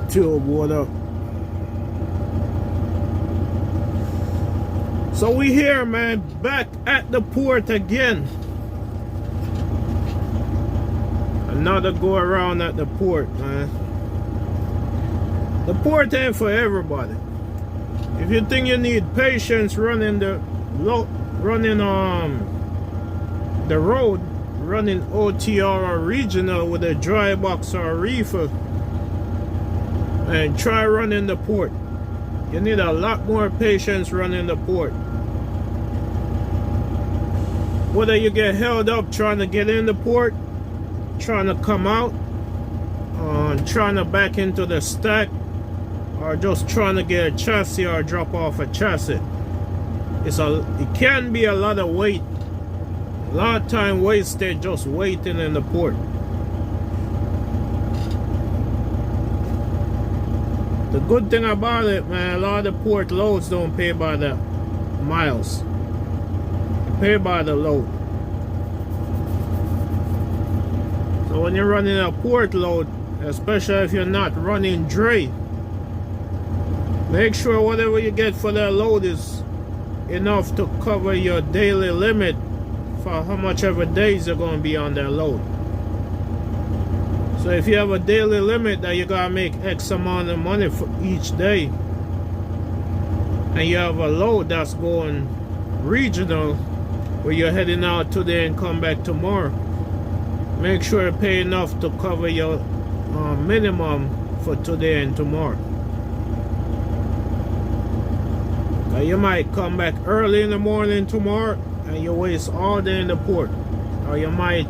YouTube, what up? So we here, man, back at the port again. Another go around at the port, man. The port ain't for everybody. If you think you need patience running the road, running OTR or regional with a dry box or a reefer, and try running the port. You need a lot more patience running the port. Whether you get held up trying to get in the port, trying to come out, trying to back into the stack, or just trying to get a chassis or drop off a chassis, it can be a lot of weight, a lot of time wasted just waiting in the port. The good thing about it, man, a lot of the port loads don't pay by the miles. They pay by the load. So when you're running a port load, especially if you're not running dray, make sure whatever you get for that load is enough to cover your daily limit for how much ever days you're going to be on that load. So if you have a daily limit that you gotta make X amount of money for each day, and you have a load that's going regional where you're heading out today and come back tomorrow, make sure you pay enough to cover your minimum for today and tomorrow. You might come back early in the morning tomorrow and you waste all day in the port, or you might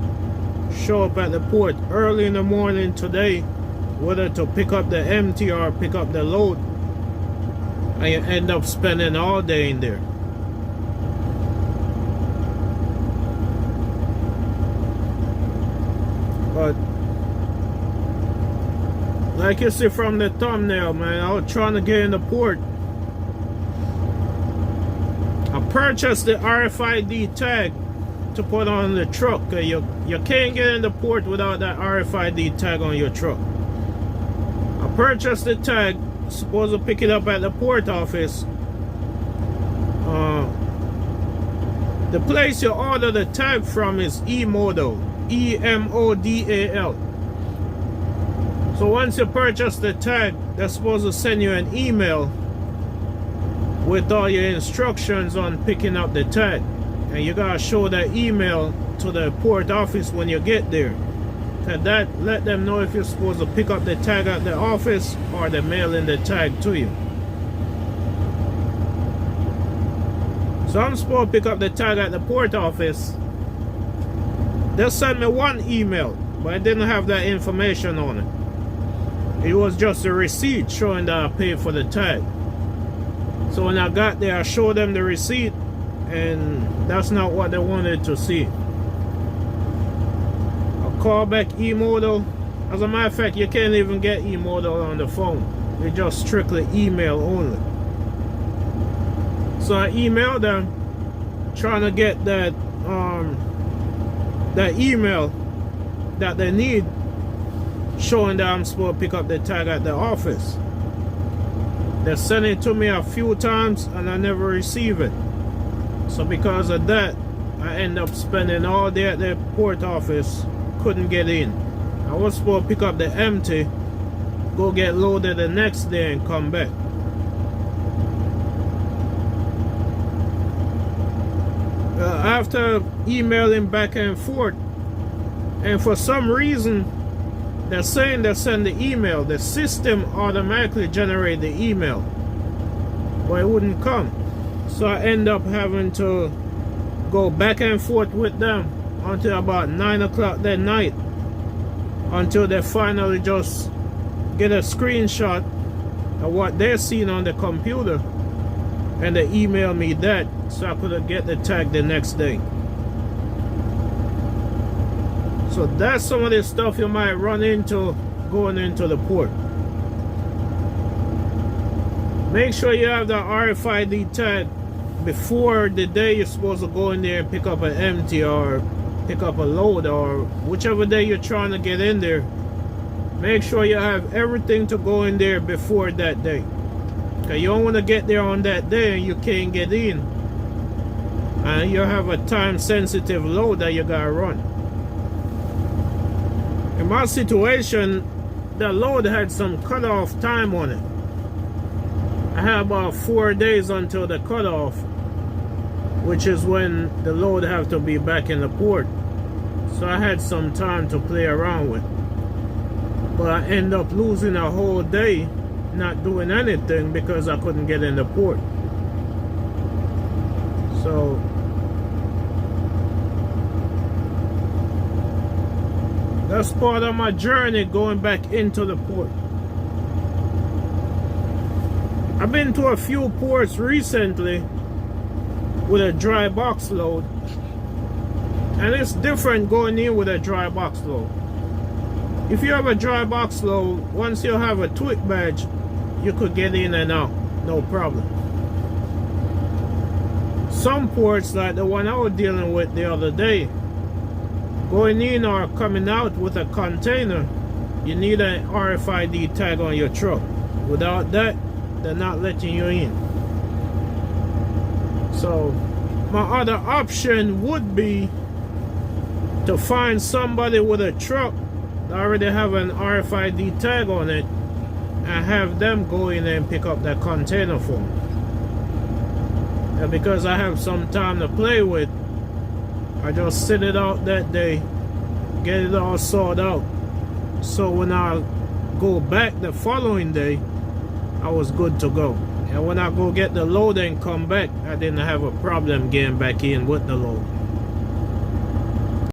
show up at the port early in the morning today, whether to pick up the empty or pick up the load, and you end up spending all day in there. But like you see from the thumbnail, man, I was trying to get in the port. I purchased the RFID tag to put on the truck. You can't get in the port without that RFID tag on your truck. I purchased the tag, supposed to pick it up at the port office. The place you order the tag from is eModal, E-M-O-D-A-L. So once you purchase the tag, they're supposed to send you an email with all your instructions on picking up the tag. And you gotta show that email to the port office when you get there. And that let them know if you're supposed to pick up the tag at the office or they're mailing the tag to you. So I'm supposed to pick up the tag at the port office. They sent me one email, but it didn't have that information on it. It was just a receipt showing that I paid for the tag. So when I got there, I showed them the receipt, and that's not what they wanted to see. I called back eModal. As a matter of fact, you can't even get eModal on the phone. It's just strictly email only. So I emailed them trying to get that email that they need showing that I'm supposed to pick up the tag at the office. They sent it to me a few times and I never receive it. So because of that, I end up spending all day at the port office, couldn't get in. I was supposed to pick up the empty, go get loaded the next day and come back. After emailing back and forth, and for some reason, they're saying they send the email, the system automatically generate the email, but it wouldn't come. So I end up having to go back and forth with them until about 9 o'clock that night, until they finally just get a screenshot of what they're seeing on the computer, and they email me that so I could get the tag the next day. So that's some of the stuff you might run into going into the port. Make sure you have the RFID tag before the day you're supposed to go in there and pick up an empty or pick up a load, or whichever day you're trying to get in there. make sure you have everything to go in there before that day. Because you don't want to get there on that day and you can't get in. And you have a time sensitive load that you gotta run. In my situation, the load had some cutoff time on it. I had about 4 days until the cutoff, which is when the load have to be back in the port. So I had some time to play around with. But I end up losing a whole day not doing anything because I couldn't get in the port. So that's part of my journey going back into the port. I've been to a few ports recently with a dry box load, and it's different going in with a dry box load. If you have a dry box load, once you have a TWIC badge, you could get in and out, no problem. Some ports, like the one I was dealing with the other day, going in or coming out with a container, you need an RFID tag on your truck. Without that, they're not letting you in. So my other option would be to find somebody with a truck that already have an RFID tag on it and have them go in and pick up that container for me. And because I have some time to play with, I just sit it out that day, get it all sorted out. So when I go back the following day, I was good to go. And when I go get the load and come back, I didn't have a problem getting back in with the load.